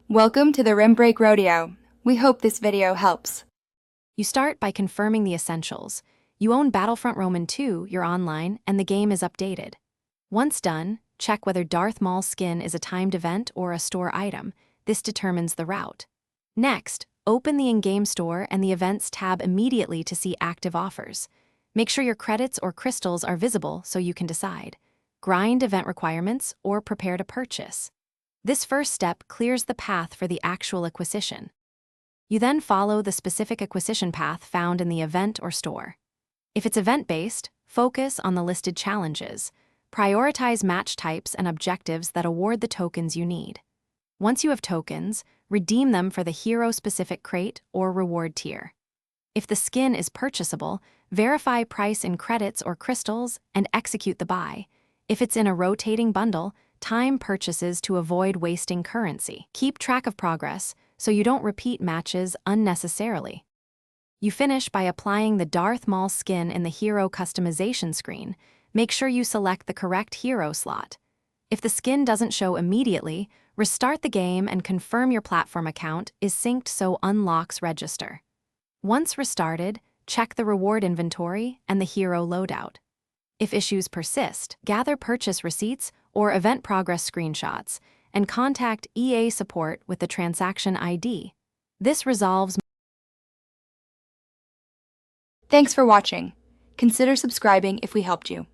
Welcome to the Rim Break Rodeo. We hope this video helps. You start by confirming the essentials. You own Battlefront Roman 2, you're online, and the game is updated. Once done, check whether Darth Maul skin is a timed event or a store item. This determines the route. Next, open the in-game store and the Events tab immediately to see active offers. Make sure your credits or crystals are visible so you can decide. Grind event requirements or prepare to purchase. This first step clears the path for the actual acquisition. You then follow the specific acquisition path found in the event or store. If it's event-based, focus on the listed challenges. Prioritize match types and objectives that award the tokens you need. Once you have tokens, redeem them for the hero-specific crate or reward tier. If the skin is purchasable, verify price in credits or crystals and execute the buy. If it's in a rotating bundle, time purchases to avoid wasting currency. Keep track of progress so you don't repeat matches unnecessarily. You finish by applying the Darth Maul skin in the hero customization screen. Make sure you select the correct hero slot. If the skin doesn't show immediately, restart the game and confirm your platform account is synced so unlocks register. Once restarted, check the reward inventory and the hero loadout. If issues persist, gather purchase receipts or event progress screenshots and contact EA support with the transaction ID. This resolves. Thanks for watching. Consider subscribing if we helped you.